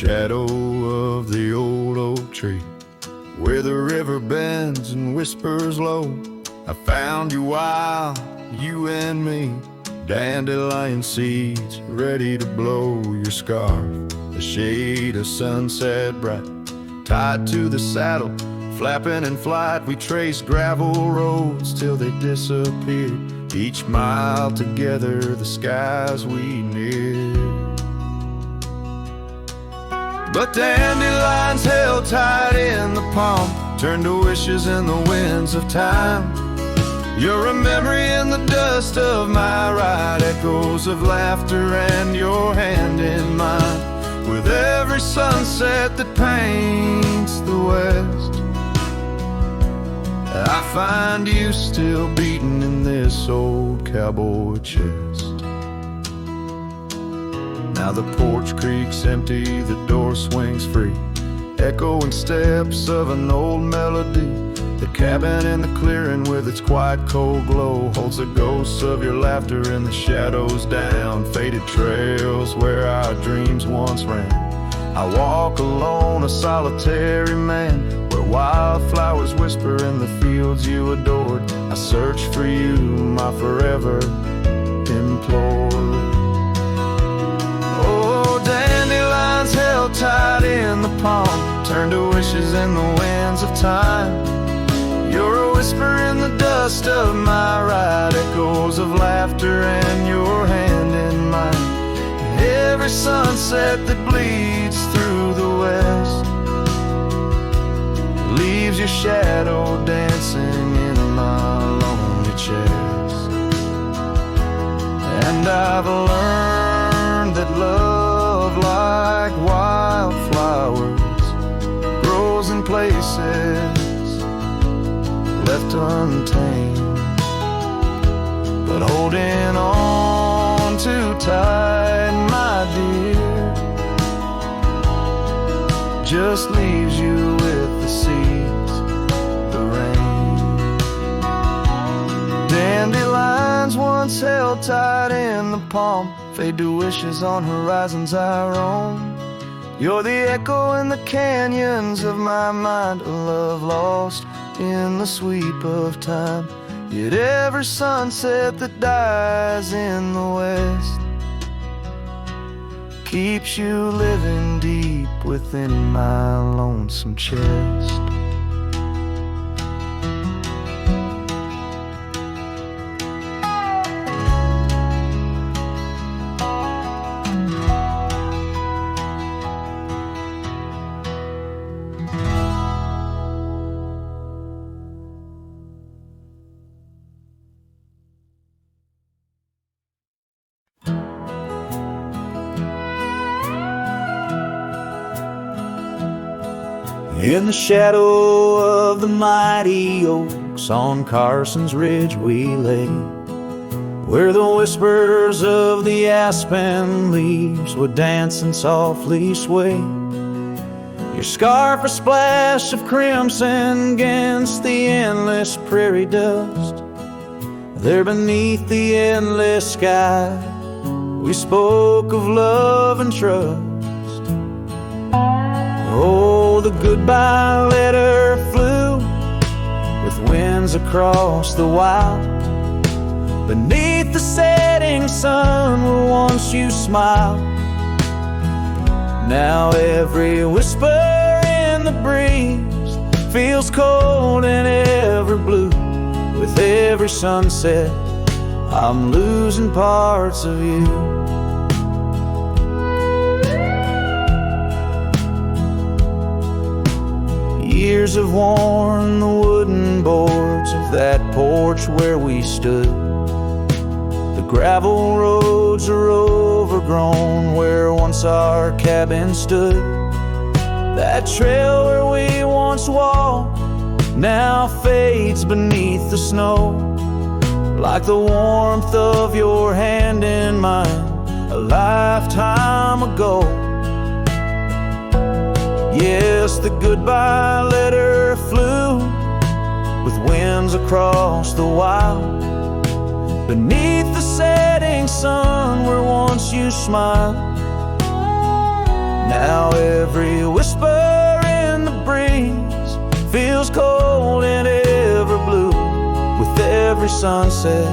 shadow of the old oak tree, where the river bends and whispers low, I found you while you and me, dandelion seeds ready to blow. Your scarf, a shade of sunset bright, tied to the saddle, flapping in flight. We traced gravel roads till they disappeared, each mile together the skies we neared. But dandelions held tight in the palm turned to wishes in the winds of time. You're a memory in the dust of my ride, echoes of laughter and your hand in mine. With every sunset that paints the west, I find you still beating in this old cowboy chest. Now the porch creaks empty, the door swings free, echoing steps of an old melody. The cabin in the clearing with its quiet cold glow holds the ghosts of your laughter in the shadows down faded trails where our dreams once ran. I walk alone, a solitary man, where wildflowers whisper in the fields you adored. I search for you, my forever implored. Oh, dandelions held tight in the palm turn to wishes in the winds of time. You're a whisper in the dust of my ride, echoes of laughter and your hand in mine. Every sunset that bleeds through the west leaves your shadow dancing in my lonely chest. And I've learned that love, like wildflowers, grows in places left untamed. But holding on too tight, my dear, just leaves you with the seeds, the rain. Dandelions once held tight in the palm fade to wishes on horizons I roam. You're the echo in the canyons of my mind, a love lost in the sweep of time. Yet every sunset that dies in the west keeps you living deep within my lonesome chest. In the shadow of the mighty oaks on Carson's Ridge we lay, where the whispers of the aspen leaves would dance and softly sway. Your scarf a splash of crimson against the endless prairie dust. There beneath the endless sky we spoke of love and trust. Oh, the goodbye letter flew with winds across the wild. Beneath the setting sun where once you smiled. Now every whisper in the breeze feels cold and ever blue. With every sunset I'm losing parts of you. Years have worn the wooden boards of that porch where we stood. The gravel roads are overgrown where once our cabin stood. That trail where we once walked now fades beneath the snow, like the warmth of your hand in mine a lifetime ago. Yes, the goodbye letter flew with winds across the wild. Beneath the setting sun where once you smiled. Now every whisper in the breeze feels cold and ever blue. With every sunset,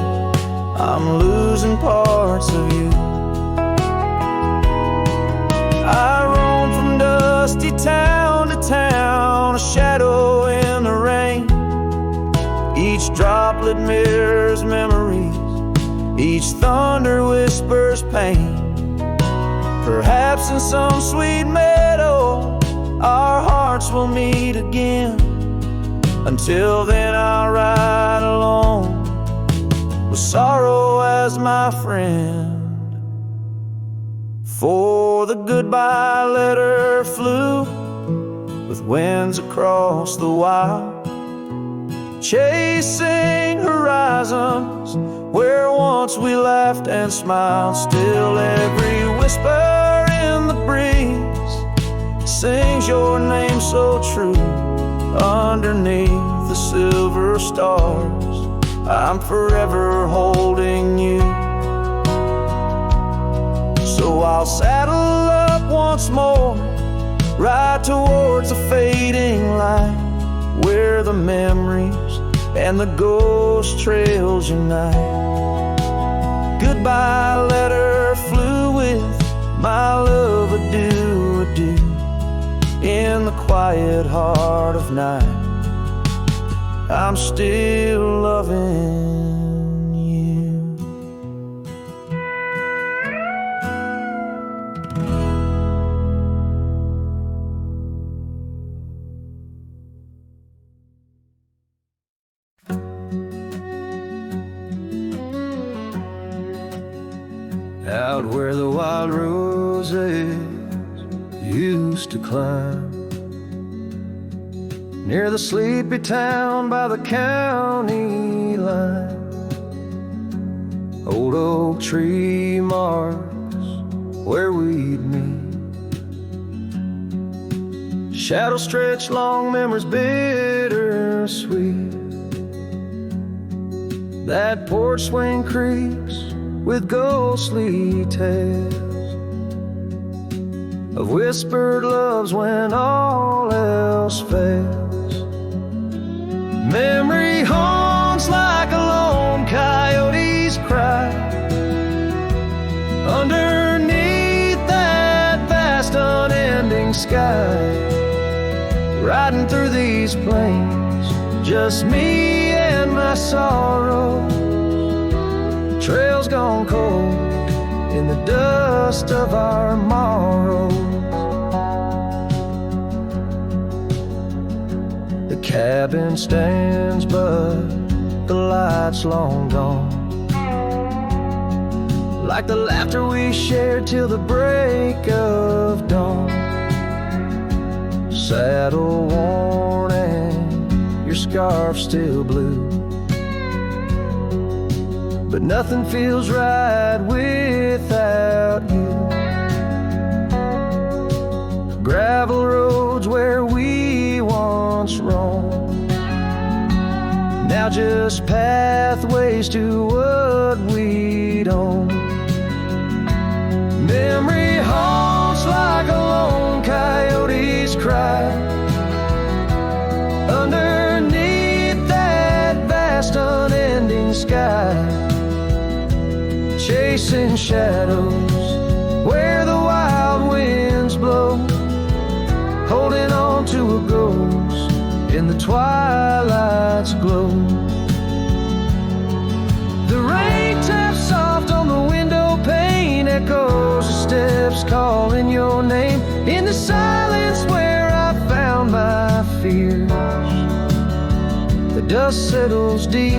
I'm losing parts of you. I roam from dusty town to town, a shadow in the rain. Each droplet mirrors memories, each thunder whispers pain. Perhaps in some sweet meadow our hearts will meet again. Until then I'll ride alone with sorrow as my friend. For the goodbye letter flew with winds across the wild, chasing horizons where once we laughed and smiled. Still every whisper in the breeze sings your name so true. Underneath the silver stars, I'm forever holding you. So I'll saddle up once more, ride towards a fading light, where the memories and the ghost trails unite. Goodbye letter flew with my love, adieu, adieu. In the quiet heart of night, I'm still loving you. Out where the wild roses used to climb, near the sleepy town by the county line, old oak tree marks where we'd meet. Shadows stretch long, memories bittersweet. That porch swing creaks with ghostly tales of whispered loves when all else fails. Memory haunts like a lone coyote's cry underneath that vast unending sky. Riding through these plains, just me and my sorrow. Trails gone cold in the dust of our morrows. The cabin stands, but the light's long gone. Like the laughter we shared till the break of dawn. Saddle worn and your scarf still blue, but nothing feels right without you. Gravel roads where we once roamed, now just pathways to what we'd own. Memory haunts like a lone coyote's cry underneath that vast unending sky. Chasing shadows where the wild winds blow, holding on to a ghost in the twilight's glow. The rain taps soft on the window pane, echoes of steps calling your name. In the silence where I found my fears, the dust settles deep,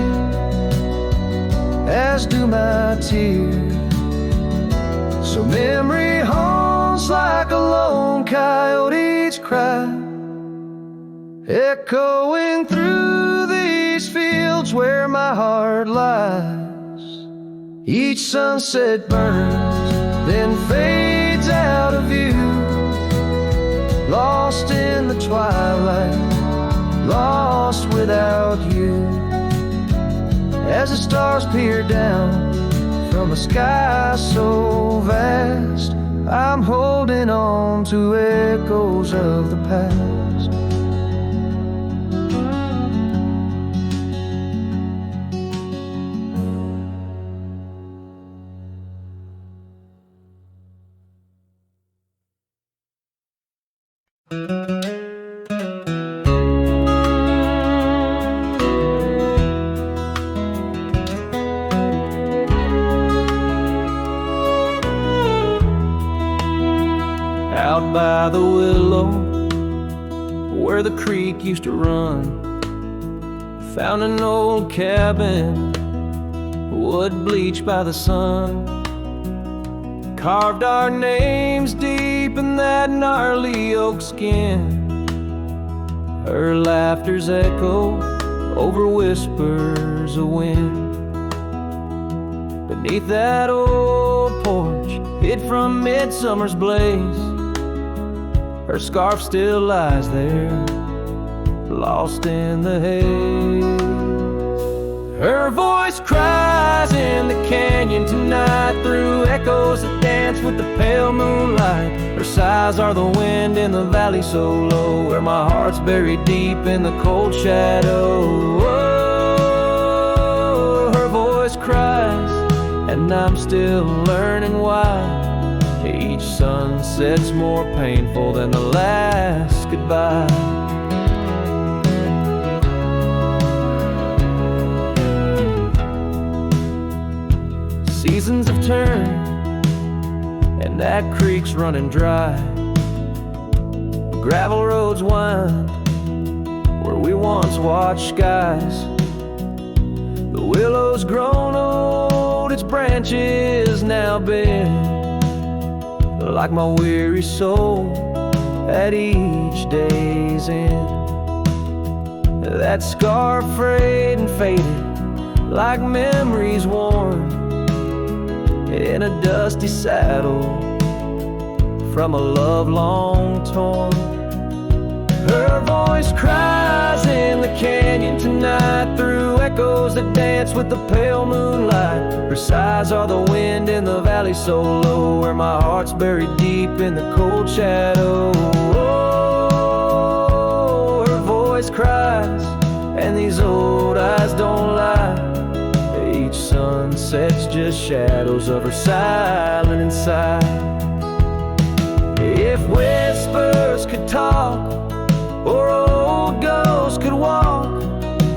as do my tears. So memory haunts like a lone coyote's cry, echoing through these fields where my heart lies. Each sunset burns, then fades out of view, lost in the twilight, lost without you. As the stars peer down from a sky so vast, I'm holding on to echoes of the past. Out by the willow, where the creek used to run, found an old cabin, wood bleached by the sun. Carved our names deep in that gnarly oak skin. Her laughter's echo over whispers of wind. Beneath that old porch, hid from midsummer's blaze, her scarf still lies there, lost in the haze. Her voice cries in the canyon tonight, through echoes that dance with the pale moonlight. Her sighs are the wind in the valley so low, where my heart's buried deep in the cold shadow. Oh, her voice cries, and I'm still learning why. Each sunset's more painful than the last goodbye. Seasons have turned, and that creek's running dry. Gravel roads wind where we once watched skies. The willow's grown old, its branches now bend, like my weary soul at each day's end. That scar frayed and faded, like memories worn in a dusty saddle from a love long torn. Her voice cries in the canyon tonight, through echoes that dance with the pale moonlight. Her sighs are the wind in the valley so low, where my heart's buried deep in the cold shadow. Oh, her voice cries, and these old eyes don't lie. Each sunset's just shadows of her silent inside. If whispers could talk, or old ghosts could walk,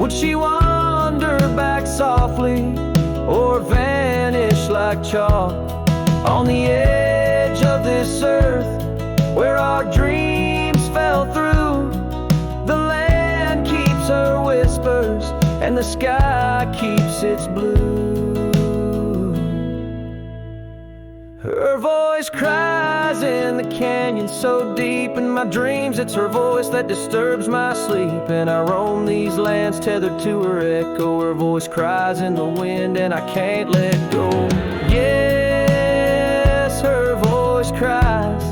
would she wander back softly, or vanish like chalk on the edge of this earth where our dreams fell through? The land keeps her whispers, and the sky keeps its blue. Her voice cries in the canyon so deep in my dreams, it's her voice that disturbs my sleep. And I roam these lands tethered to her echo. Her voice cries in the wind, and I can't let go. Yes, her voice cries,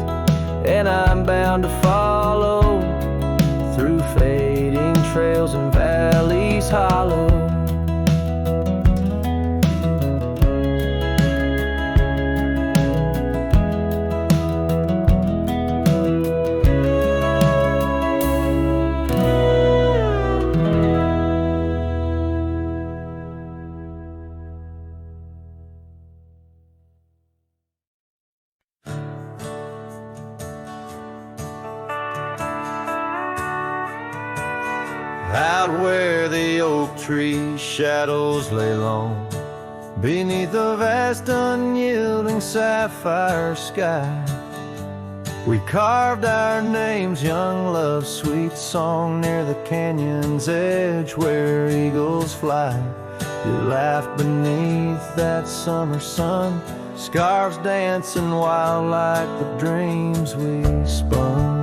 and I'm bound to follow through fading trails and valleys hollow. Out where the oak tree shadows lay long, beneath the vast unyielding sapphire sky, we carved our names, young love's sweet song, near the canyon's edge where eagles fly. You laughed beneath that summer sun, scarves dancing wild like the dreams we spun.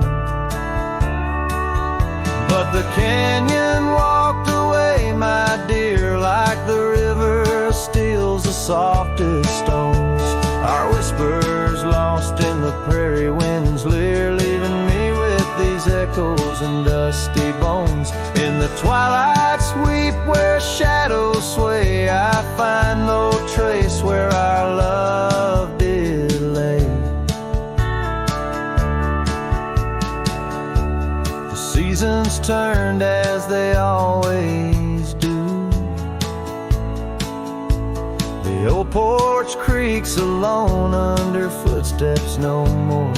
But the canyon walked away, my dear, like the river steals the softest stones. Our whispers lost in the prairie wind's leer, leaving me with these echoes and dusty bones. In the twilight sweep where shadows sway, I find no trace where our love did lay. seasons turned as they always do. The old porch creaks alone under footsteps no more,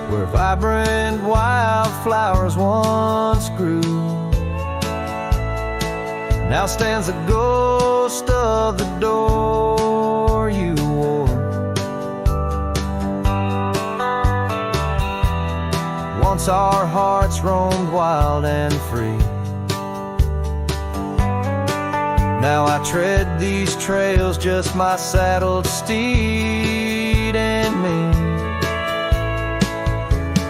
where vibrant wildflowers once grew. Now stands the ghost of the door you wore. Once our hearts roamed wild and free. Now I tread these trails, just my saddled steed and me.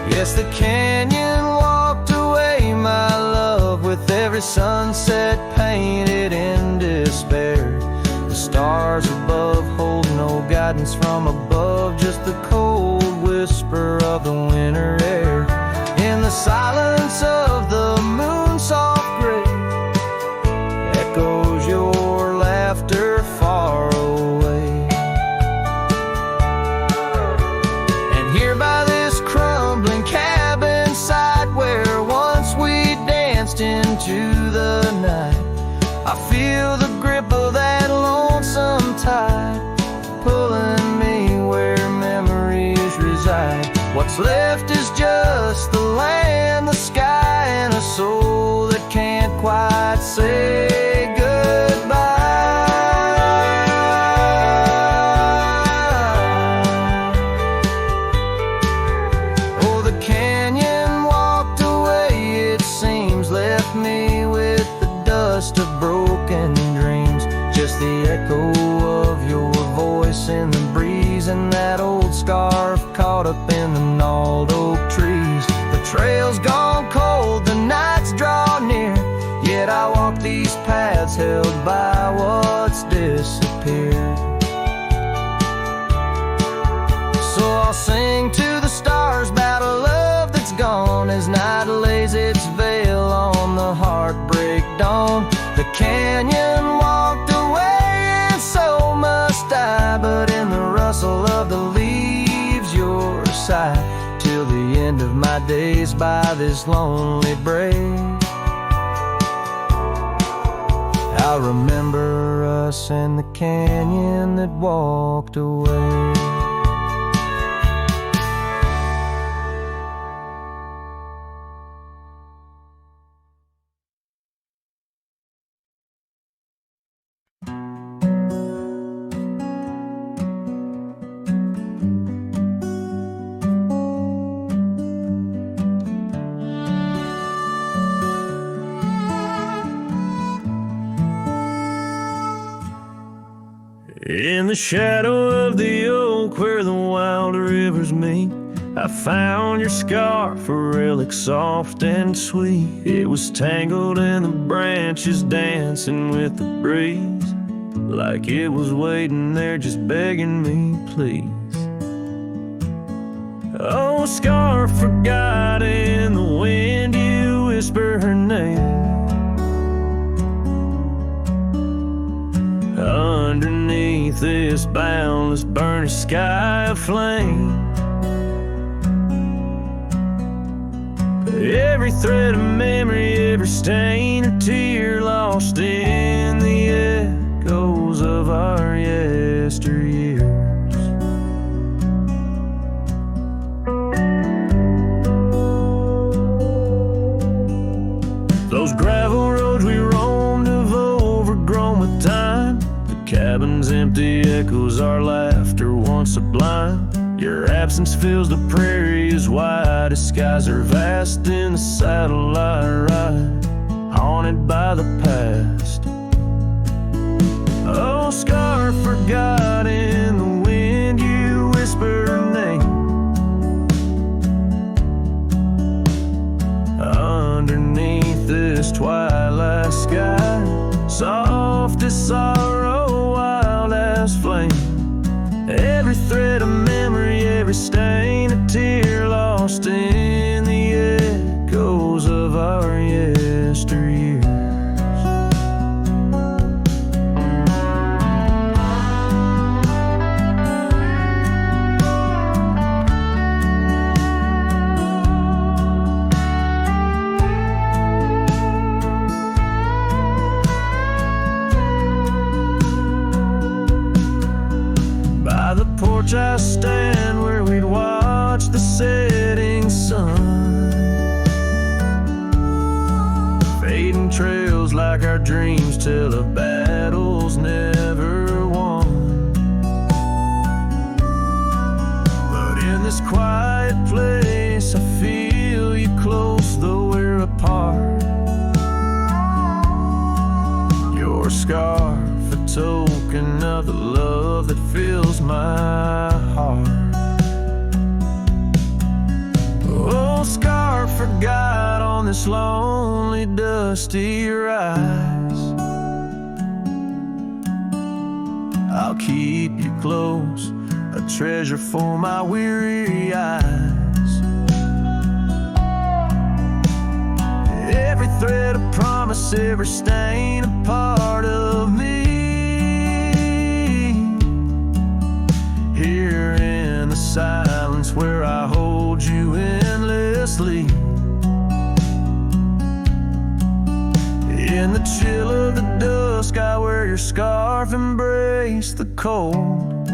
Yes, the canyon walked away, my love, with every sunset painted in despair. The stars above hold no guidance from above, just the cold whisper of the winter air. In the silence of the moon, soft gray echoes your laughter far away. And here by this crumbling cabin site, where once we danced into the night, I feel the grip of that lonesome tide, pulling me where memories reside. What's left is just the land, the sky, and a soul that can't quite say goodbye. Oh, the canyon walked away, it seems, left me with the dust of broken dreams. Just the echo of your voice in the breeze, and that old scarf caught up in the gnarled oak trees. The trail's gone cold, the nights draw near, yet I walk these paths held by what's disappeared. So I'll sing to the stars about a love that's gone, as night lays its veil on the heartbreak dawn. The canyon walked away, and so must I, but in the rustle of the leaves, your sight, till the end of my days by this lonely break. I'll remember us and the canyon that walked away. In the shadow of the oak where the wild rivers meet, I found your scarf, a relic soft and sweet. It was tangled in the branches, dancing with the breeze, like it was waiting there just begging me, please. Oh, scarf forgot in the wind, you whisper her name. Underneath this boundless burnished sky of flame, every thread of memory, every stain or tear lost in the echoes of our yesteryears. Those gravel roads we roamed have overgrown with time. Cabin's empty echoes our laughter once sublime. Your absence fills the prairie as wide as skies are vast. In the saddle I ride, haunted by the past. Oh, scarf forgot in the wind, you whisper her name. Underneath this twilight sky, soft as sorrow, wild as flame. Every thread of memory, every stain a tear lost in the echoes of our yesteryears. battle's never won. But in this quiet place I feel you close though we're apart. Your scarf, a token of the love that fills my heart. Oh, scarf forgot on this lonely, dusty rise. I'll keep you close, a treasure for my weary eyes. Every thread of promise, every stain a part of me. Here in the silence where I hold you endlessly. In the chill of the dusk I wear your scarf, embrace the cold.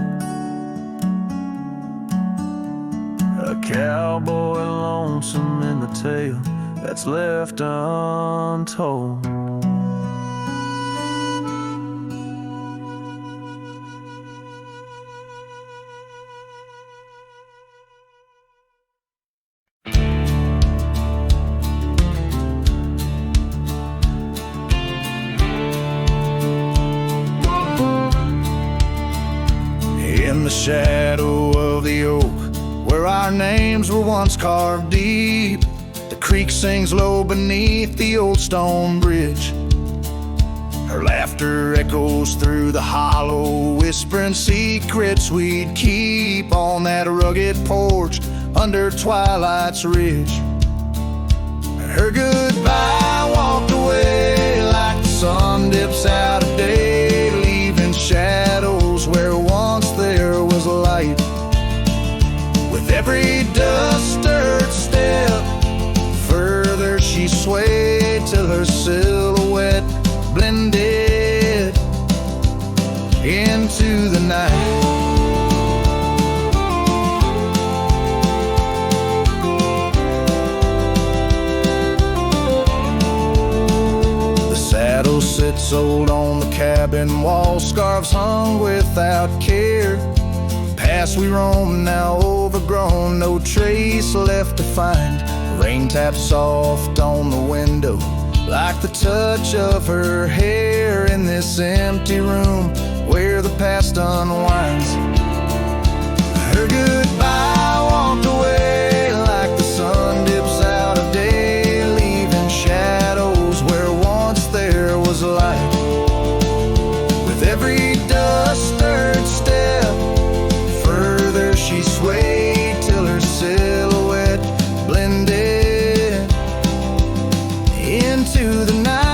A cowboy lonesome in the tale that's left untold. In the shadow of the oak, where our names were once carved deep, the creek sings low beneath the old stone bridge. Her laughter echoes through the hollow, whispering secrets we'd keep on that rugged porch under twilight's ridge. Her goodbye walked away like the sun dips out of day, leaving shadows where once there was light. With every dust-stirred step, further she swayed till her silhouette blended into the night. The saddle sits old on the cabin wall, scarves hung without care. Past we roam, now overgrown, no trace left to find. Rain taps soft on the window, like the touch of her hair in this empty room where the past unwinds. Her goodbye walked away like the sun dips out of day, leaving shadows where once there was light. With every dust-stirred step, further she swayed till her silhouette blended into the night.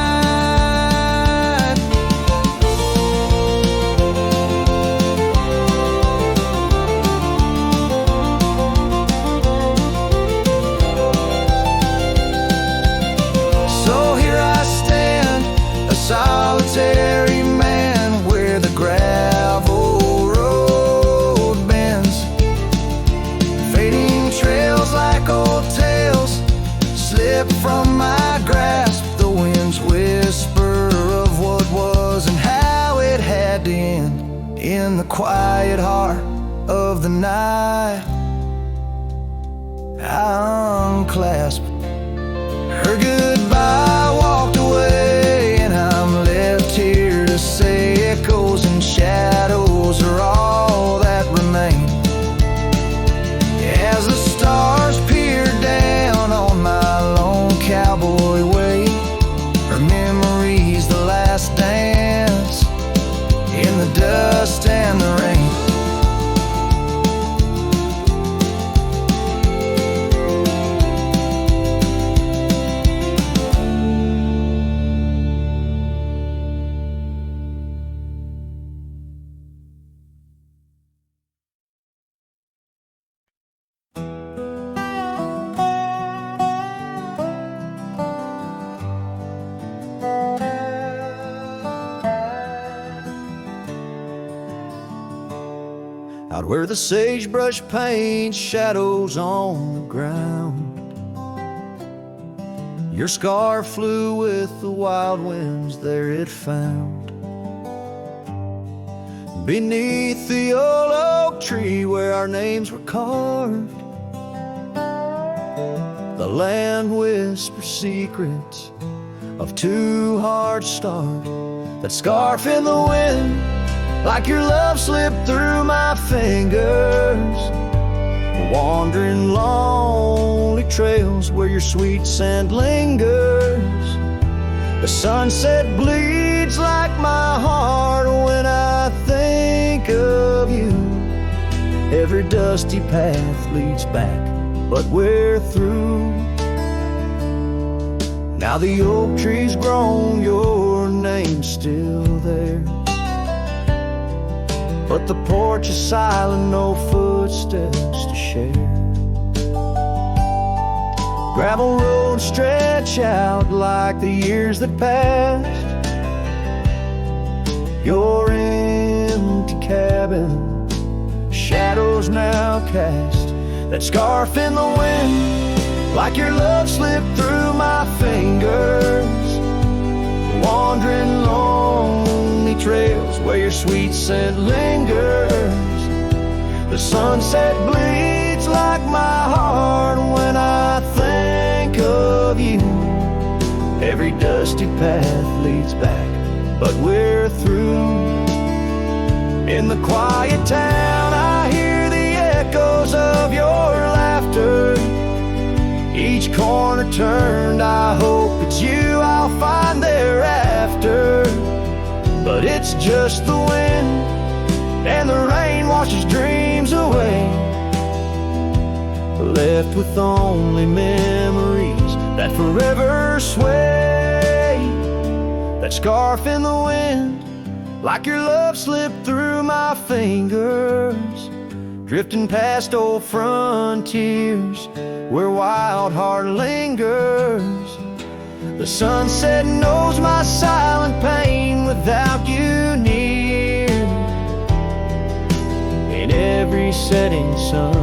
So here I stand, a solitary man, where the gravel road bends. Fading trails like old tales slip from my grasp, the wind's whisper of what was and how it had to end. In the quiet heart of the night, I unclasp her goodbye, walked away, and I'm left here to say echoes and shadows are all that remain. As the stars peer down on my lone cowboy way, her memory's the last dance in the dust and the rain. Out where the sagebrush paints shadows on the ground, your scarf flew with the wild winds there it found. beneath the old oak tree where our names were carved. The land whispers secrets of two hearts starved that scarf in the wind, like your love slipped through my fingers. Wandering lonely trails where your sweet scent lingers. The sunset bleeds like my heart when I think of you. Every dusty path leads back, but we're through. Now the oak tree's grown, your name's still there, but the porch is silent, no footsteps to share. Gravel roads stretch out like the years that passed. Your empty cabin, shadows now cast, that scarf in the wind, like your love slipped through my fingers. Wandering lonely trails where your sweet scent lingers. The sunset bleeds like my heart when I think of you. Every dusty path leads back, but we're through. In the quiet town I hear the echoes of your laughter. Each corner turned, I hope it's you I'll find thereafter. But it's just the wind, and the rain washes dreams away, left with only memories that forever sway. That scarf in the wind, like your love slipped through my fingers, drifting past old frontiers where wild heart lingers. The sunset knows my silent pain without you near. In every setting sun,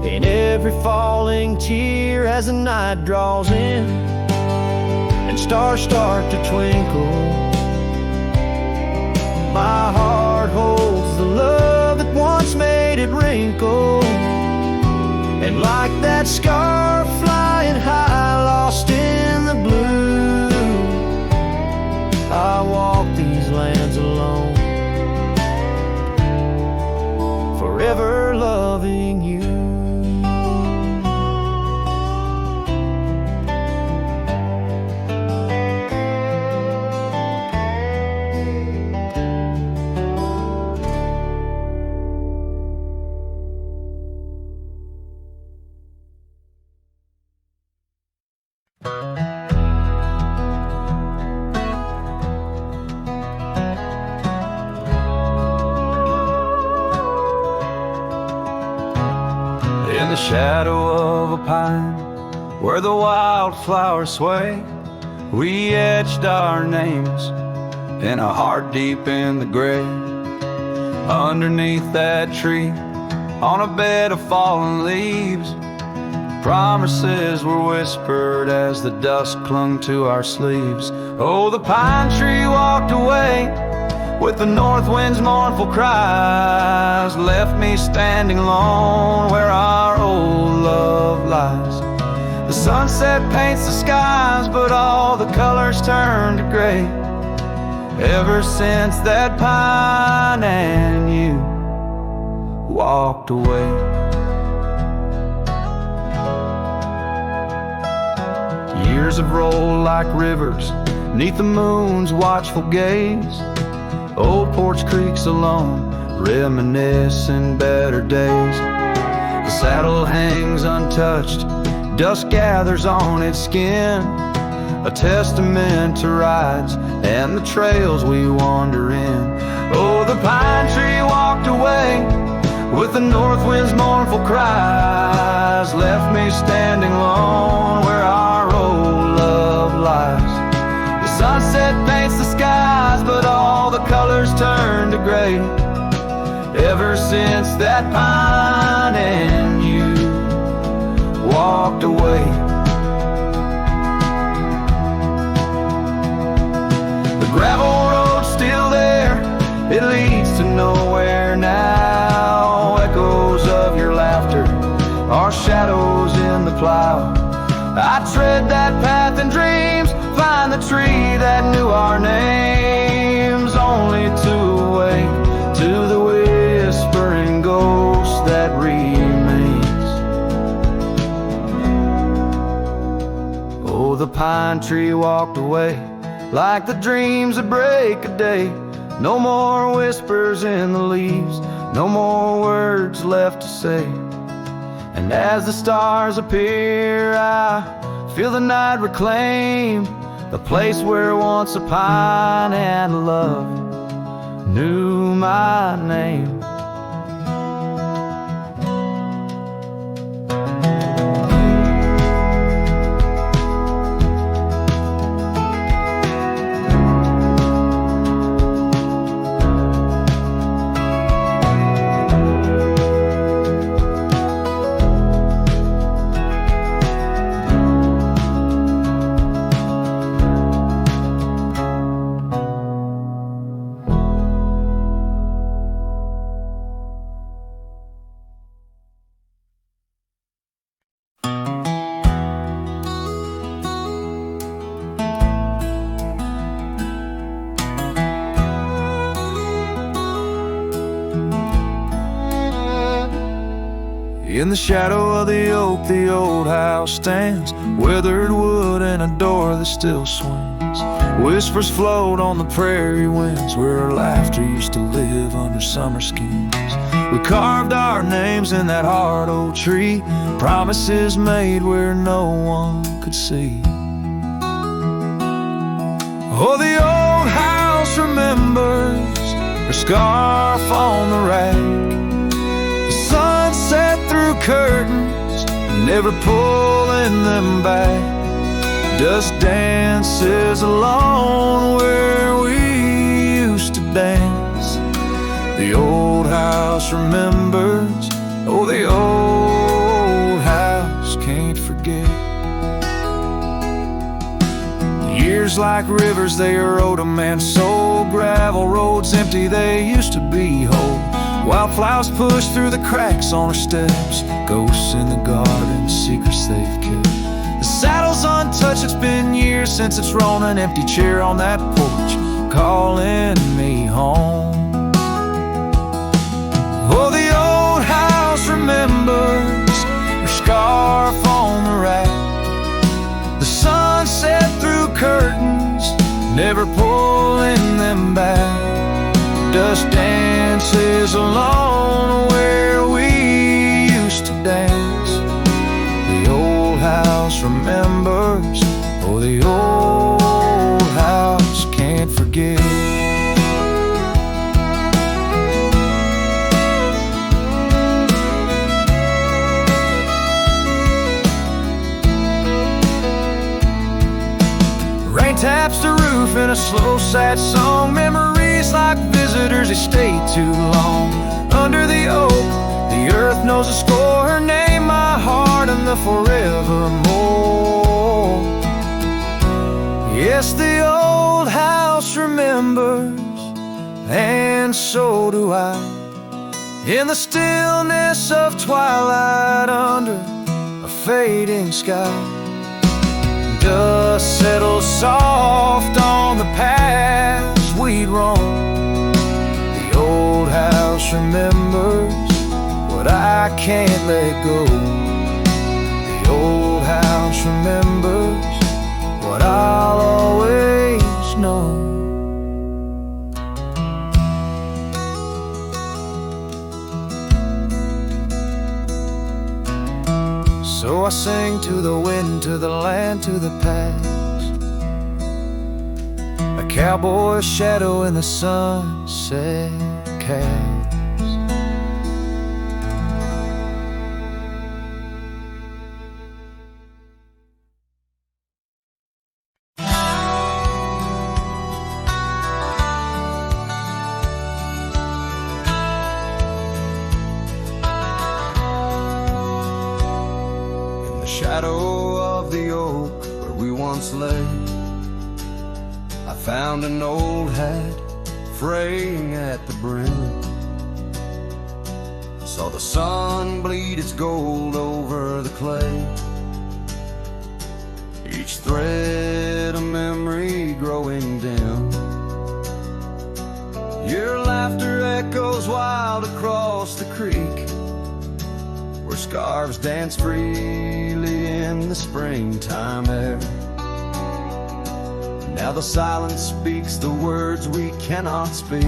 in every falling tear, as the night draws in and stars start to twinkle, my heart holds the love that once made it wrinkle. And like that scarf flying high, lost in the blue, I walk these lands alone, forever loving you. In the shadow of a pine, where the wildflowers sway, we etched our names in a heart deep in the grave. Underneath that tree, on a bed of fallen leaves, promises were whispered as the dust clung to our sleeves. Oh, the pine tree walked away with the north wind's mournful cries, left me standing alone where our old love lies. The sunset paints the skies, but all the colors turn to gray, ever since that pine and you walked away. Years have rolled like rivers neath the moon's watchful gaze. Old porch creaks alone, reminiscing better days. The saddle hangs untouched, dust gathers on its skin, a testament to rides and the trails we wander in. Oh, the pine tree walked away with the north wind's mournful cries, left me standing alone where our old love lies. The sunset paints the skies, but all the colors turn to gray, ever since that pine and you walked away. The gravel road's still there, it leads our shadows in the plow. I tread that path in dreams, find the tree that knew our names, only to awake to the whispering ghost that remains. Oh, the pine tree walked away like the dreams that break a day. No more whispers in the leaves, no more words left to say. And as the stars appear, I feel the night reclaim the place where once a pine and love knew my name. In the shadow of the oak, the old house stands, weathered wood and a door that still swings. Whispers float on the prairie winds, where our laughter used to live under summer skins. We carved our names in that hard old tree, promises made where no one could see. Oh, the old house remembers her scarf on the rack, sunset through curtains, never pulling them back. Dust dances alone where we used to dance. The old house remembers, oh, the old house can't forget. Years like rivers, they erode a man's soul. Gravel roads empty, they used to be whole. Wildflowers push through the cracks on her steps, ghosts in the garden, secrets they've kept. The saddle's untouched, it's been years since it's rolled an empty chair on that porch, calling me home. Oh, the old house remembers her scarf on the rack, the sunset through curtains, never pulling them back. Dust dances alone where we used to dance. The old house remembers, oh, the old house can't forget. Rain taps the roof in a slow, sad song. Memories like visitors, they stay too long. Under the oak, the earth knows the score. Her name, my heart, and the forevermore. Yes, the old house remembers, and so do I. In the stillness of twilight, under a fading sky, dust settles soft on the paths we'd roam. The old house remembers what I can't let go. The old house remembers what I'll always know. So I sing to the wind, to the land, to the past, a cowboy's shadow in the sunset cast. Shadow of the oak where we once lay, I found an old hat fraying at the brim. Saw the sun bleed its gold over the clay. Each thread a memory growing dim. Your laughter echoes wild across the creek, where scarves dance freely in the springtime air. Now the silence speaks the words we cannot speak.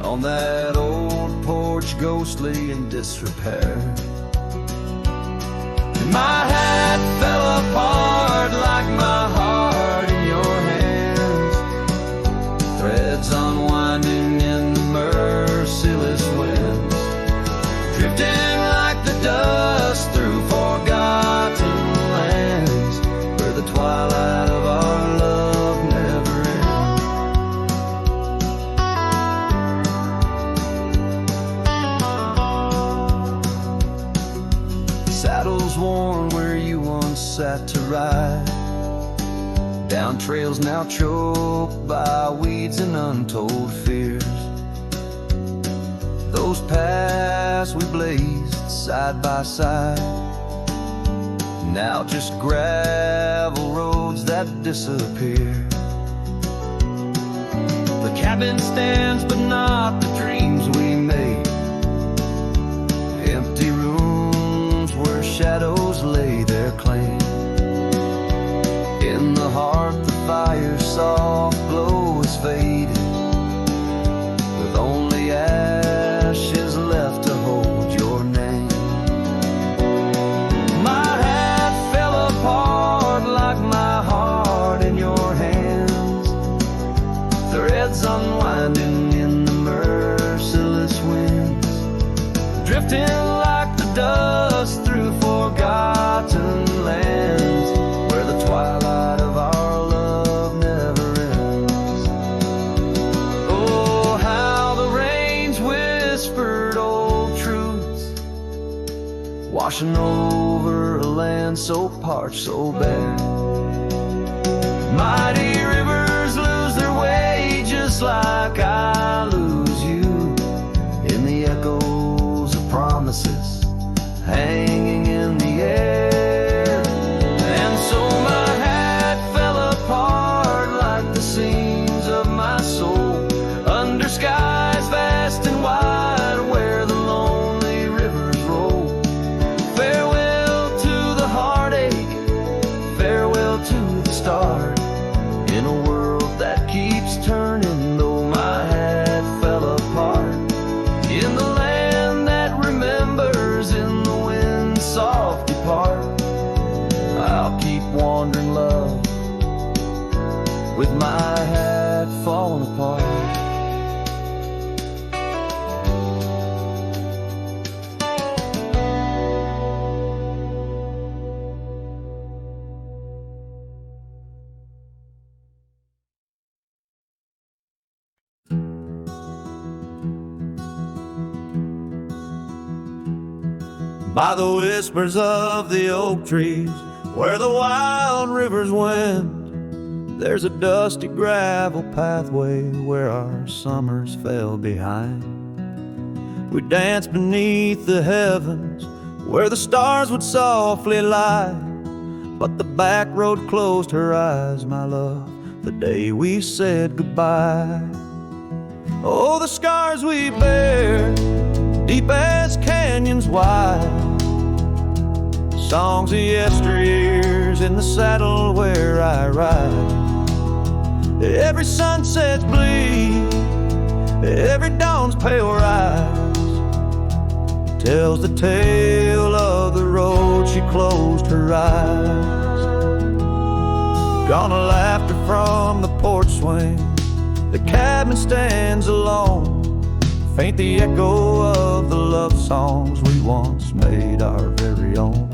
On that old porch, ghostly in disrepair. My hat fell apart like my heart in your hands. Threads unwinding in the merciless winds, drifting like the dust through forgotten lands, where the twilight of our love never ends. Saddles worn where you once sat to ride, down trails now choked by weeds and untold fears. Those paths we blazed side by side, now just gravel roads that disappear. The cabin stands but not the dreams we made. Empty rooms where shadows lay their claim. In the heart the fire's soft glow is faded, with only ashes left to hold your name. My hat fell apart like my heart in your hands. Threads unwinding in the merciless winds, drifting like the dust through forgotten lands, where the twilight of our love never ends. Oh, how the rains whispered old truths, washing over a land so parched, so bare. Mighty rivers lose their way just like I lose you, in the echoes of promises hanging in the air. And so my hat fell apart like the seams of my soul, under skies vast and wide where the lonely rivers roll. Farewell to the heartache, farewell to the start, in a world that keeps turning, though my hat fell apart. In the land that remembers, in the wind's soft depart, I'll keep wandering, love, with my hat falling apart. By the whispers of the oak trees, where the wild rivers wend, there's a dusty gravel pathway where our summers fell behind. We danced beneath the heavens where the stars would softly lie, but the back road closed her eyes, my love, the day we said goodbye. Oh, the scars we bear, deep as canyons wide, songs of yesteryears in the saddle where I ride. Every sunset's bleed, every dawn's pale rise, tells the tale of the road she closed her eyes. Gone a laughter from the porch swing, the cabin stands alone, faint the echo of the love songs we once made our very own.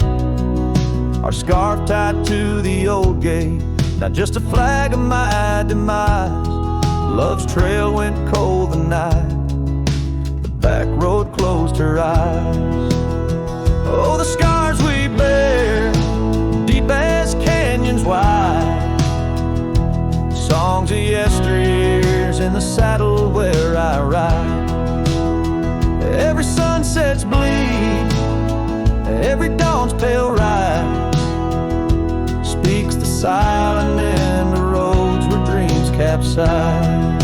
Our scarf tied to the old gate, not just a flag of my demise. Love's trail went cold the night the back road closed her eyes. Oh, the scars we bear, deep as canyons wide, songs of yesteryears in the saddle where I ride. Every every dawn's pale rise speaks the silent in the roads where dreams capsize.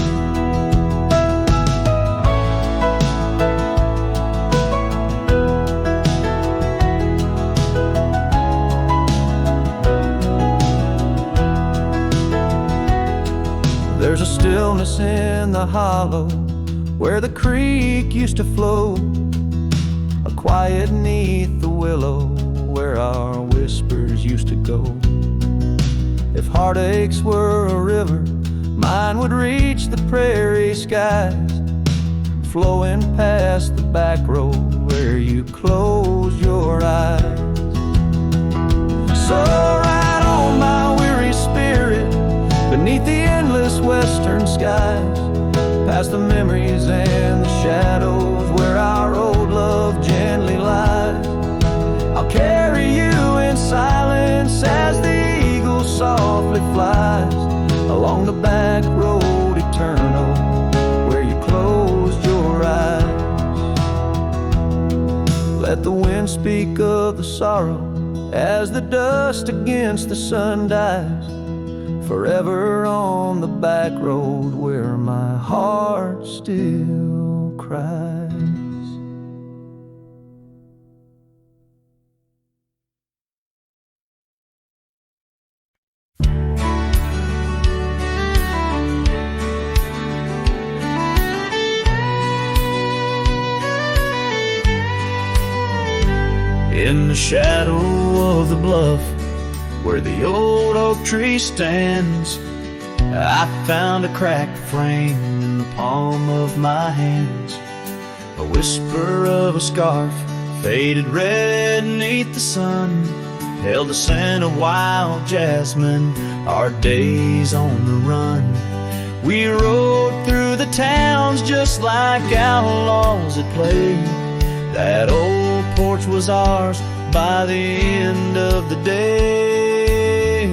There's a stillness in the hollow where the creek used to flow, a quiet neath the willow where our whispers used to go. If heartaches were a river, mine would reach the prairie skies, flowing past the back road where you closed your eyes. So ride on my weary spirit beneath the endless western skies, past the memories and the shadows where our old love gently lies. I'll carry you in silence as the eagle softly flies along the back road eternal where you closed your eyes. Let the wind speak of the sorrow as the dust against the sun dies, forever on the back road where my heart still cries. In the shadow of the bluff where the old oak tree stands, I found a cracked frame in the palm of my hands, a whisper of a scarf faded red beneath the sun, held the scent of wild jasmine, our days on the run. We rode through the towns just like outlaws at play. That old porch was ours by the end of the day.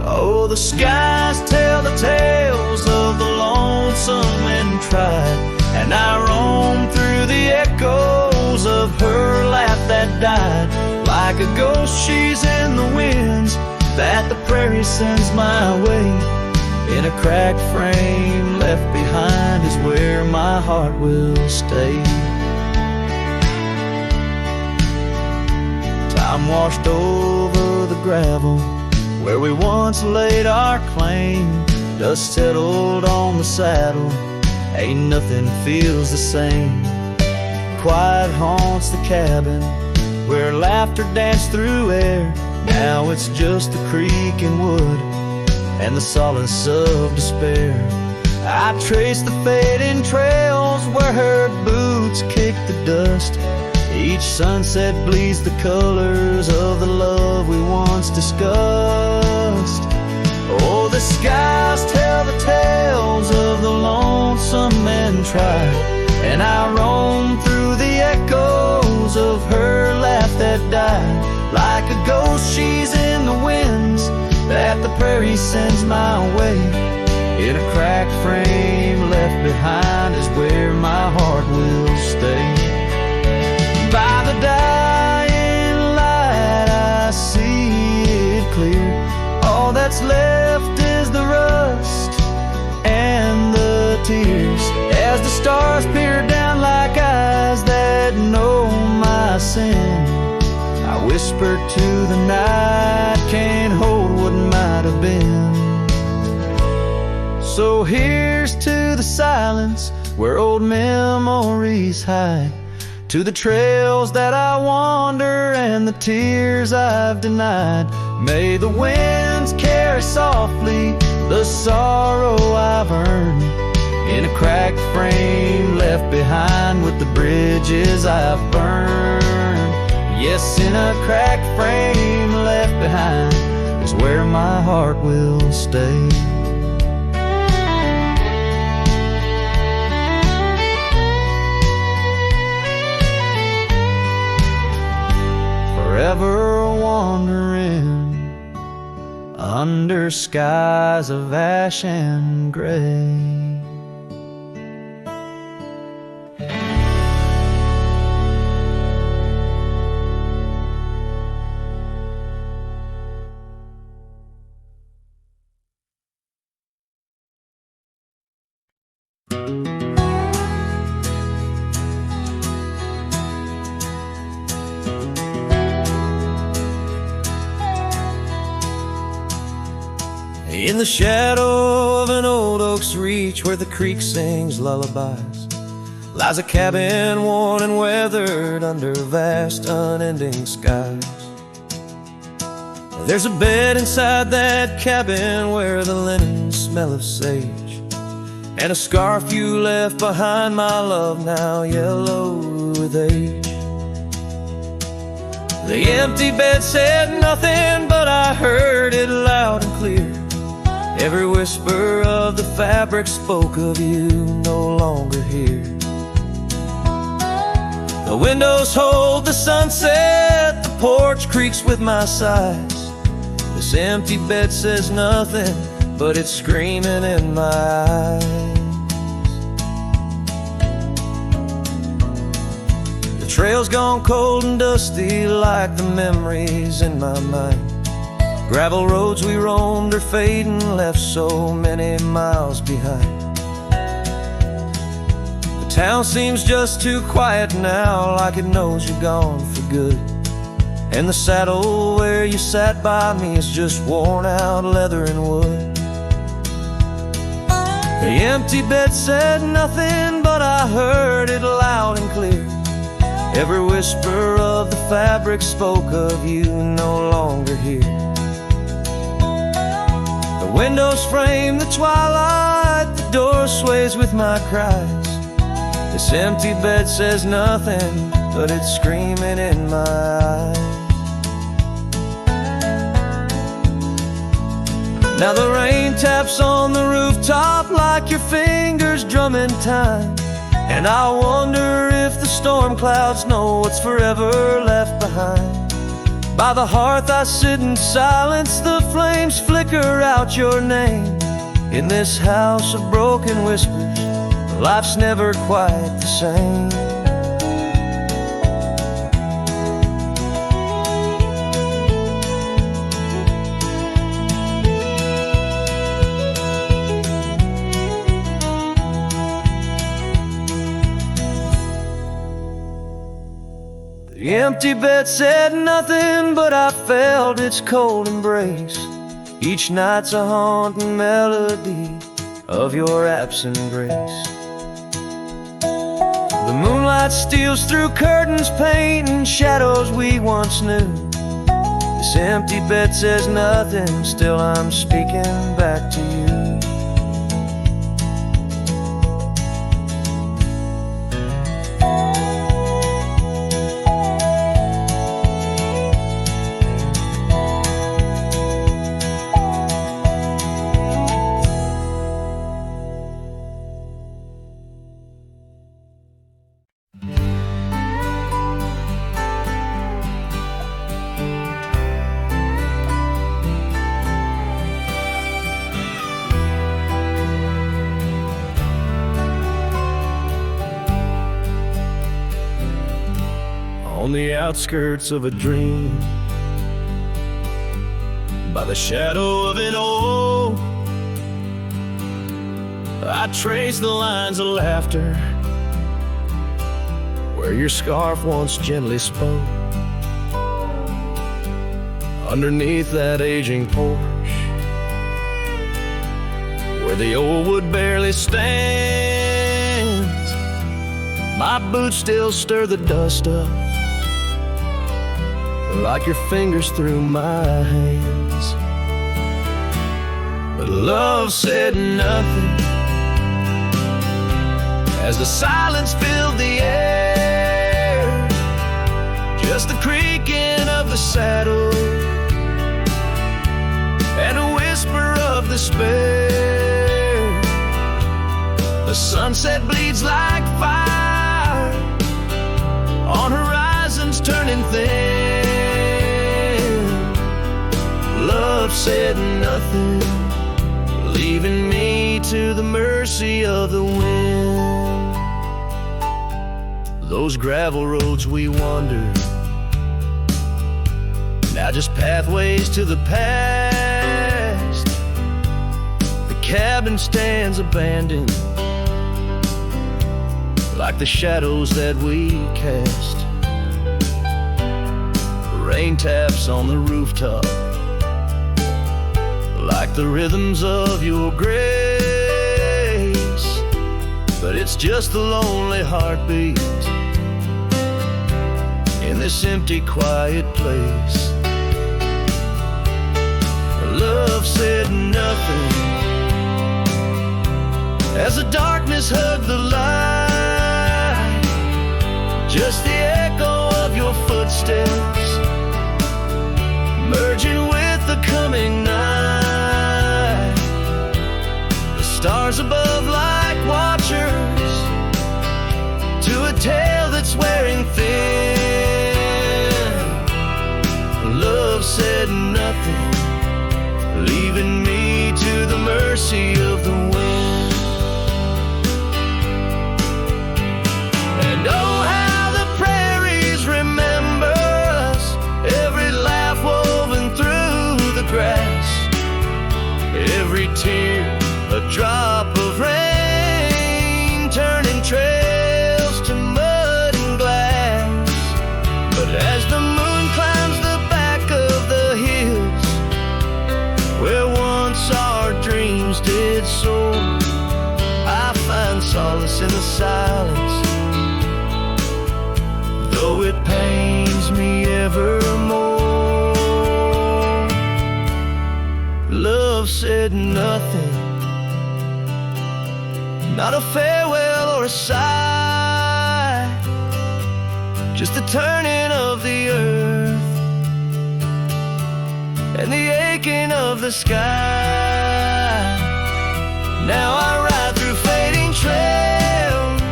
Oh, the skies tell the tales of the lonesome and tried, and I roam through the echoes of her laugh that died. Like a ghost she's in the winds that the prairie sends my way. In a cracked frame left behind is where my heart will stay. Time washed over the gravel where we once laid our claim. Dust settled on the saddle, ain't nothing feels the same. Quiet haunts the cabin where laughter danced through air. Now it's just the creek and wood and the solace of despair. I trace the fading trails where her boots kick the dust. Each sunset bleeds the colors of the love we once discussed. Oh, the skies tell the tales of the lonesome and tried, and I roam through the echoes of her laugh that died. Like a ghost she's in the winds that the prairie sends my way. In a cracked frame left behind is where my heart will stay. By the dying light I see it clear. All that's left is the rust and the tears, as the stars peer down like eyes that know my sin. I whisper to the night, can't hold what might have been. So here's to the silence where old memories hide, to the trails that I wander and the tears I've denied. May the winds carry softly the sorrow I've earned, in a cracked frame left behind with the bridges I've burned. Yes, in a cracked frame left behind is where my heart will stay. Forever wandering under skies of ash and gray. In the shadow of an old oak's reach, where the creek sings lullabies, lies a cabin worn and weathered under vast unending skies. There's a bed inside that cabin where the linens smell of sage, and a scarf you left behind, my love, now yellow with age. The empty bed said nothing, but I heard it loud and clear. Every whisper of the fabric spoke of you no longer here. The windows hold the sunset, the porch creaks with my sighs. This empty bed says nothing, but it's screaming in my eyes. The trail's gone cold and dusty like the memories in my mind. Gravel roads we roamed are fading, left so many miles behind. The town seems just too quiet now, like it knows you're gone for good. And the saddle where you sat by me is just worn out leather and wood. The empty bed said nothing, but I heard it loud and clear. Every whisper of the fabric spoke of you no longer here. The windows frame the twilight, the door sways with my cries. This empty bed says nothing, but it's screaming in my eyes. Now the rain taps on the rooftop like your fingers drumming time, and I wonder if the storm clouds know what's forever left behind. By the hearth I sit in silence, the flames flicker out your name. In this house of broken whispers, life's never quite the same. The empty bed said nothing, but I felt its cold embrace. Each night's a haunting melody of your absent grace. The moonlight steals through curtains, painting shadows we once knew. This empty bed says nothing, still I'm speaking back to you. On the outskirts of a dream, by the shadow of an oak, I trace the lines of laughter where your scarf once gently spoke. Underneath that aging porch, where the old wood barely stands, my boots still stir the dust up like your fingers through my hands. But love said nothing as the silence filled the air, just the creaking of the saddle and a whisper of despair. The sunset bleeds like fire on horizons turning thin. Love said nothing, leaving me to the mercy of the wind. Those gravel roads we wandered, now just pathways to the past. The cabin stands abandoned, like the shadows that we cast. Rain taps on the rooftop like the rhythms of your grace, but it's just the lonely heartbeat in this empty, quiet place. Love said nothing as the darkness hugged the light, just the echo of your footsteps merging with the coming night. The stars above like watchers to a tale that's wearing thin. Love said nothing, leaving me to the mercy of the wind. And oh, how the prairies remember us, every laugh woven through the grass, every tear a drop of rain, turning trails to mud and glass. But as the moon climbs the back of the hills where once our dreams did soar, I find solace in the silence, though it pains me evermore. Love said nothing, not a farewell or a sigh, just the turning of the earth and the aching of the sky. Now I ride through fading trails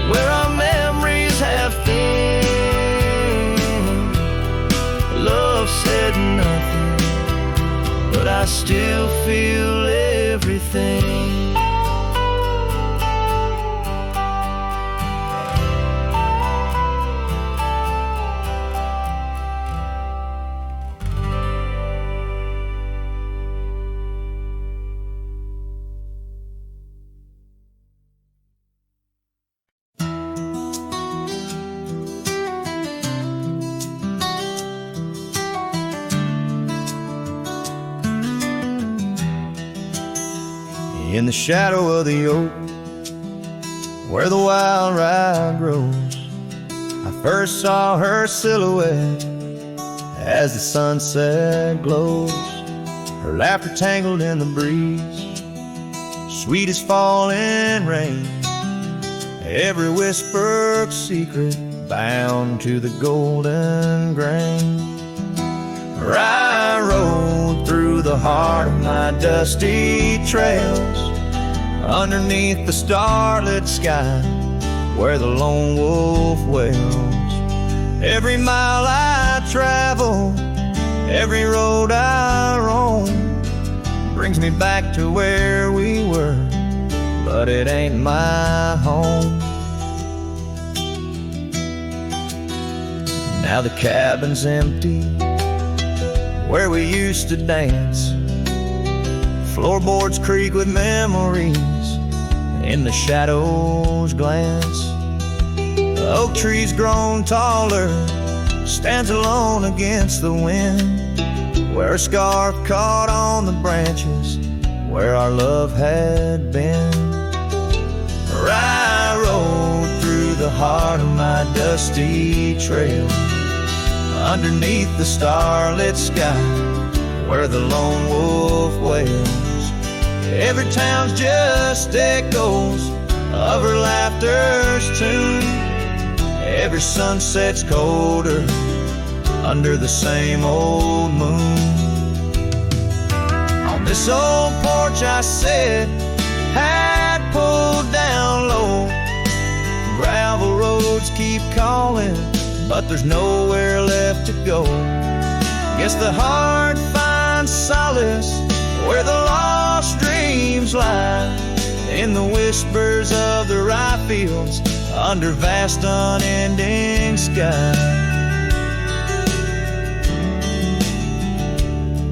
where our memories have thinned. Love said nothing, but I still feel everything. In the shadow of the oak, where the wild rye grows, I first saw her silhouette as the sunset glows. Her laughter tangled in the breeze, sweet as falling rain, every whispered secret bound to the golden grain. I rode through the heart of my dusty trails, underneath the starlit sky where the lone wolf wails. Every mile I travel, every road I roam, brings me back to where we were, but it ain't my home. Now the cabin's empty where we used to dance, floorboards creak with memories, in the shadows glance. The oak tree's grown taller, stands alone against the wind, where a scarf caught on the branches where our love had been. I rode through the heart of my dusty trail, underneath the starlit sky where the lone wolf wails. Every town's just echoes of her laughter's tune, every sunset's colder under the same old moon. On this old porch I sat, hat pulled down low, gravel roads keep calling, but there's nowhere left to go. Guess the heart finds solace where the lost dreams lie, in the whispers of the rye fields under vast unending sky.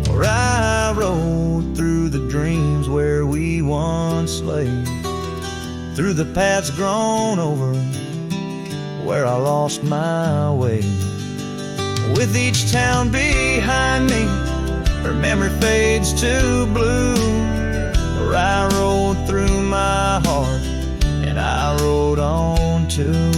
Where I rode through the dreams where we once lay, through the paths grown over where I lost my way. With each town behind me, her memory fades to blue. Where I rode through my heart, and I rode on too.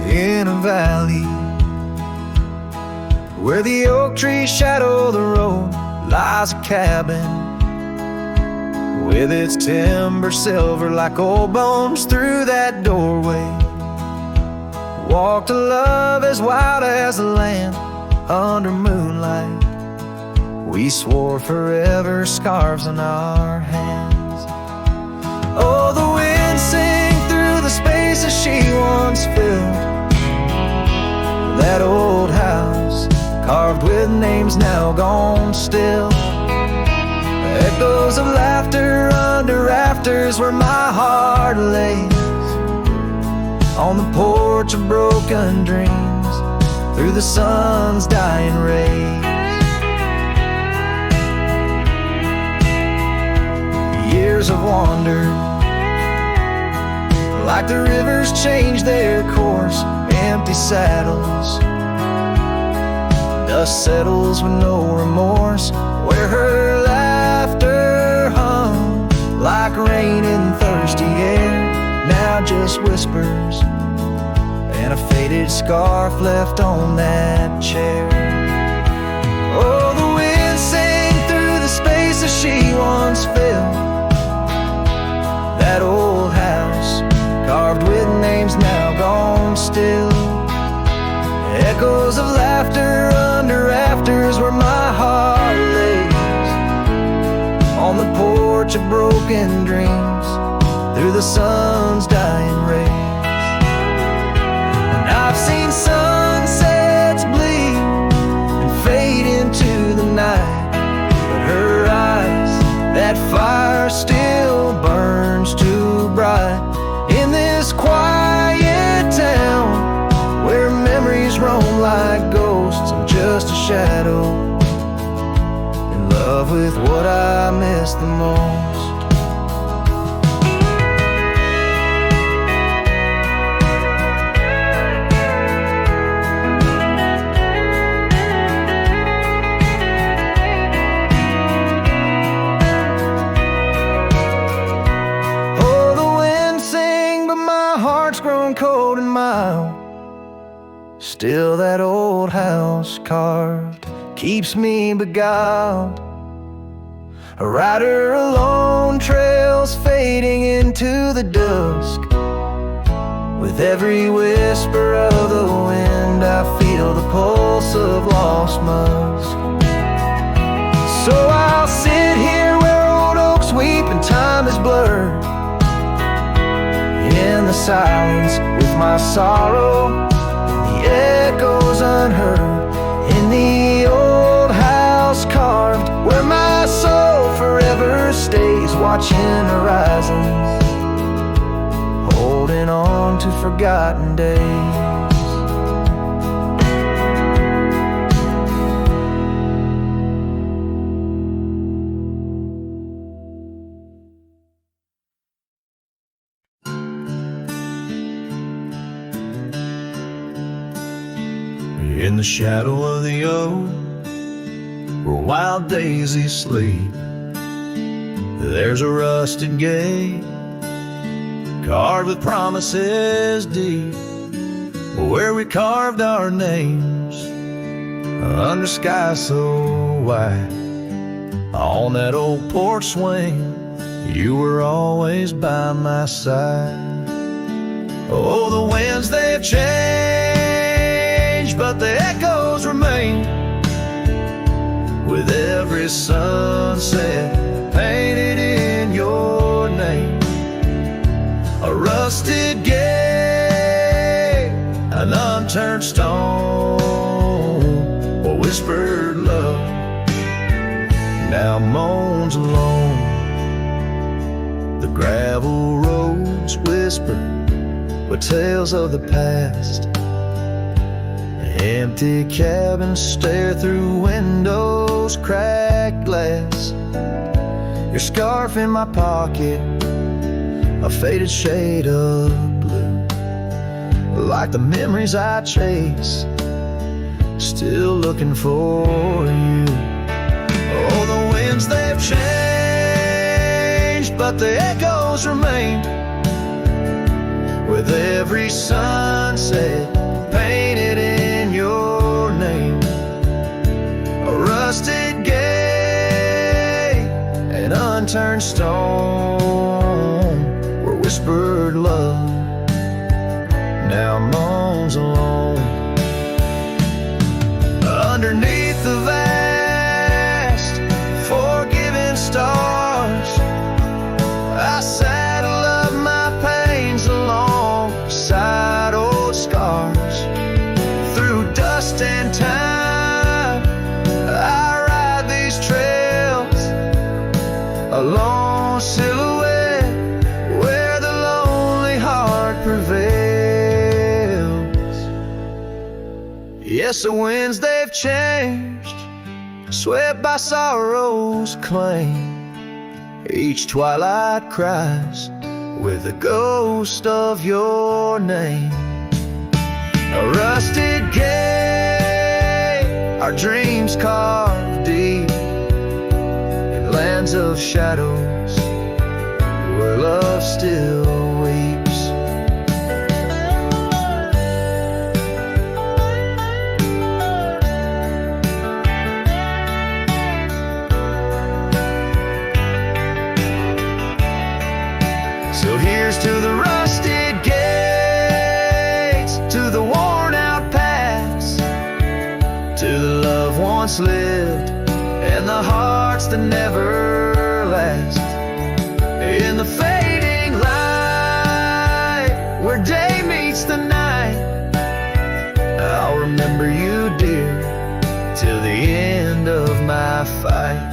In a valley where the oak trees shadow the road lies a cabin with its timber silver like old bones. Through that doorway walked a love as wild as the land under moonlight. We swore forever, scarves on our hands. Oh, the wind sang through the spaces she once filled. That old house, carved with names now gone still. Echoes of laughter under rafters where my heart lays. On the porch of broken dreams, through the sun's dying rays. Years have wandered, like the rivers change their course. Empty saddles, dust settles with no remorse. Where her laughter hung like rain in thirsty air, now just whispers and a faded scarf left on that chair. Oh, the wind sang through the spaces she once filled. That old house, carved with names now gone still. Echoes of laughter under rafters where my heart lays. On the porch of broken dreams, through the sun's dying rays. And I've seen sunsets bleed and fade into the night, but her eyes, that fire still burns too bright. In this quiet town where memories roam like ghosts, I'm just a shadow, in love with what I miss the most. Cold and mild, still that old house carved keeps me beguiled. A rider alone, trails fading into the dusk. With every whisper of the wind, I feel the pulse of lost musk. So I'll sit here where old oaks weep and time is blurred, in the silence with my sorrow, in the echoes unheard, in the old house carved where my soul forever stays, watching horizons, holding on to forgotten days. In the shadow of the oak, where wild daisies sleep, there's a rusted gate carved with promises deep, where we carved our names under sky so white. On that old porch swing, you were always by my side. Oh, the winds they've changed, but the echoes remain. With every sunset painted in your name, a rusted gate, an unturned stone, a whispered love now moans alone. The gravel roads whisper with tales of the past. Empty cabins stare through windows, cracked glass. Your scarf in my pocket, a faded shade of blue, like the memories I chase, still looking for you. Oh, the winds, they've changed, but the echoes remain. With every sunset painted in your name, a rusted gate, an unturned stone, where whispered love now moans alone. Underneath the vast, forgiving stars, I saddle up my pains alongside old scars. Through dust and time, I ride these trails, a lone silhouette where the lonely heart prevails. Yes, the winds, they've changed, swept by sorrow's claim. Each twilight cries with the ghost of your name. A rusted gate, our dreams carved deep in lands of shadows where love still weeps. So here's to the rusted gates, to the worn out paths, to the love once lived and the hearts that never last. In the fading light, where day meets the night, I'll remember you, dear, till the end of my fight.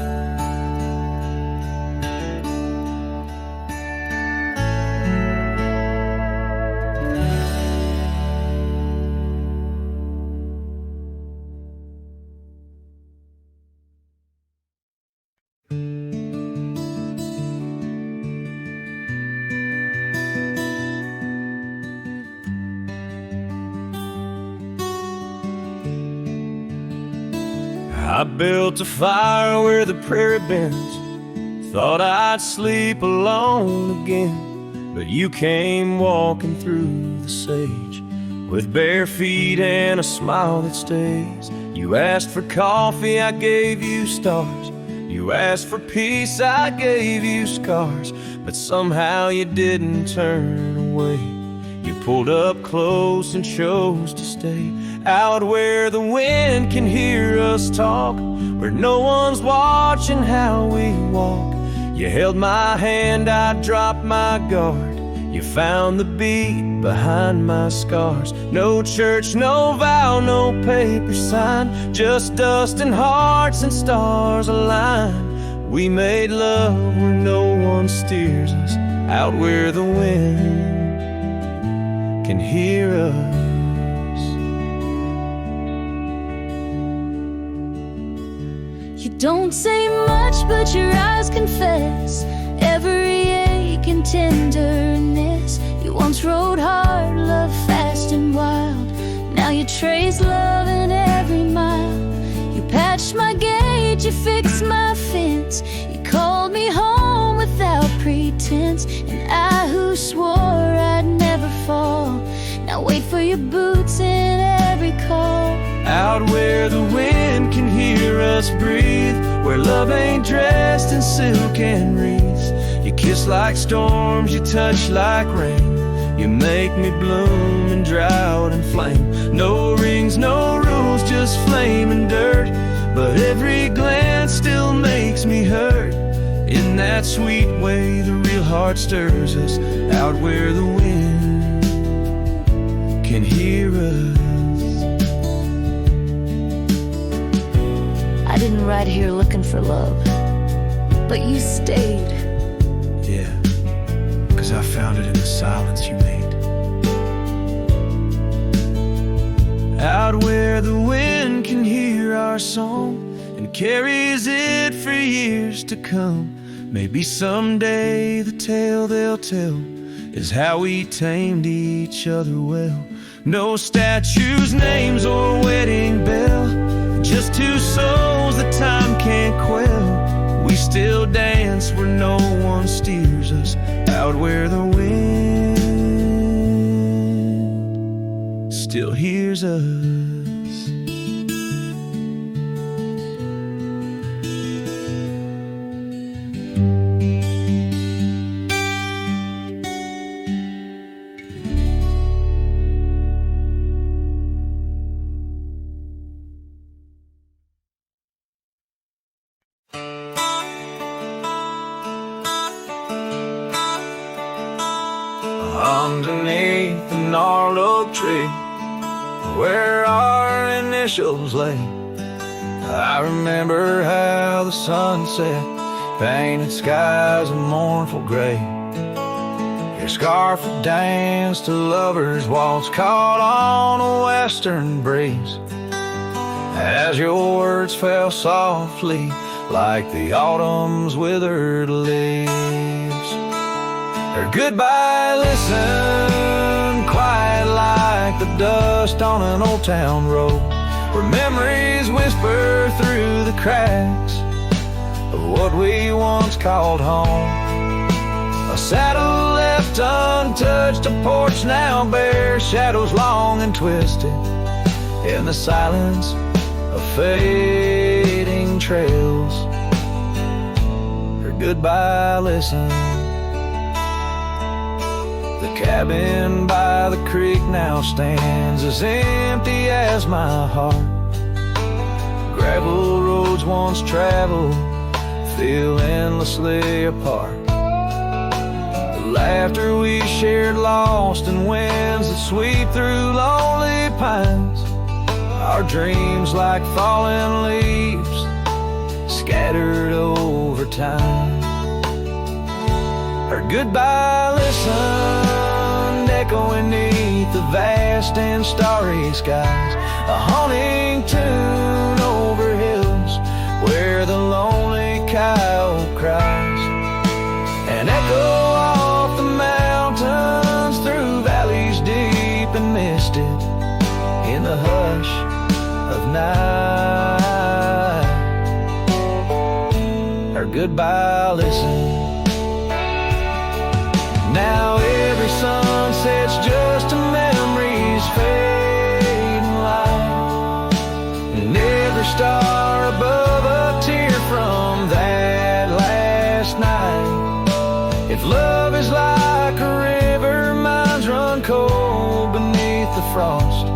I built a fire where the prairie bends, thought I'd sleep alone again, but you came walking through the sage with bare feet and a smile that stays. You asked for coffee, I gave you stars. You asked for peace, I gave you scars, but somehow you didn't turn away. You pulled up close and chose to stay out where the wind can hear us talk, where no one's watching how we walk. You held my hand, I dropped my guard. You found the beat behind my scars. No church, no vow, no paper sign, just dust and hearts and stars aligned. We made love where no one steers us, out where the wind can hear us. You don't say much, but your eyes confess every ache and tenderness. You once rode hard, loved fast and wild. Now you trace love in every mile. You patched my gate, you fixed my fence. You called me home without pretense. And I who swore I'd never fall, now wait for your boots in every call. Out where the wind can hear us breathe, where love ain't dressed in silk and wreaths. You kiss like storms, you touch like rain. You make me bloom in drought and flame. No rings, no rules, just flame and dirt, but every glance still makes me hurt. In that sweet way the real heart stirs us, out where the wind can hear us. I didn't ride here looking for love, but you stayed. Yeah, 'cause I found it in the silence you made. out where the wind can hear our song and carries it for years to come. Maybe someday the tale they'll tell is how we tamed each other well. No statues, names, or wedding bell, just two souls that time can't quell. We still dance where no one steers us, out where the wind still hears us. Underneath the gnarled oak tree where our initials lay, I remember how the sunset painted skies a mournful gray. Your scarf would dance to lovers' waltz caught on a western breeze, as your words fell softly like the autumn's withered leaves. Or goodbye, listen, quiet like the dust on an old town road, where memories whisper through the cracks of what we once called home. A saddle left untouched, a porch now bare, shadows long and twisted in the silence of fading trails. Or goodbye, listen, the cabin by the creek now stands as empty as my heart. Gravel roads once traveled feel endlessly apart. The laughter we shared lost in winds that sweep through lonely pines. Our dreams like fallen leaves scattered over time. Or goodbye, listen, echoing beneath the vast and starry skies, a haunting tune over hills where the lonely coyote cries, an echo off the mountains through valleys deep and misted in the hush of night. Or goodbye, listen, now every sunset's just a memory's fading light, and every star above a tear from that last night. If love is like a river, mine's run cold beneath the frost,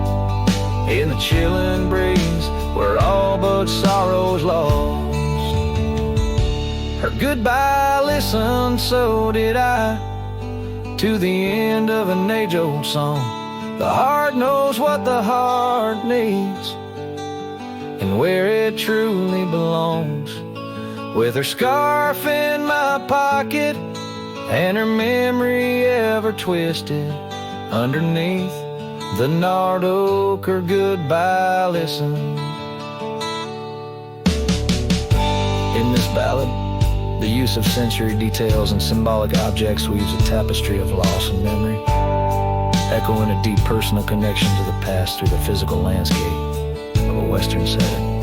in the chilling breeze where all but sorrow's lost. Or goodbye, listen, so did I, to the end of an age-old song. The heart knows what the heart needs and where it truly belongs. With her scarf in my pocket and her memory ever twisted underneath the gnarled oak. Or goodbye, listen. In this ballad, the use of sensory details and symbolic objects weaves a tapestry of loss and memory, echoing a deep personal connection to the past through the physical landscape of a Western setting.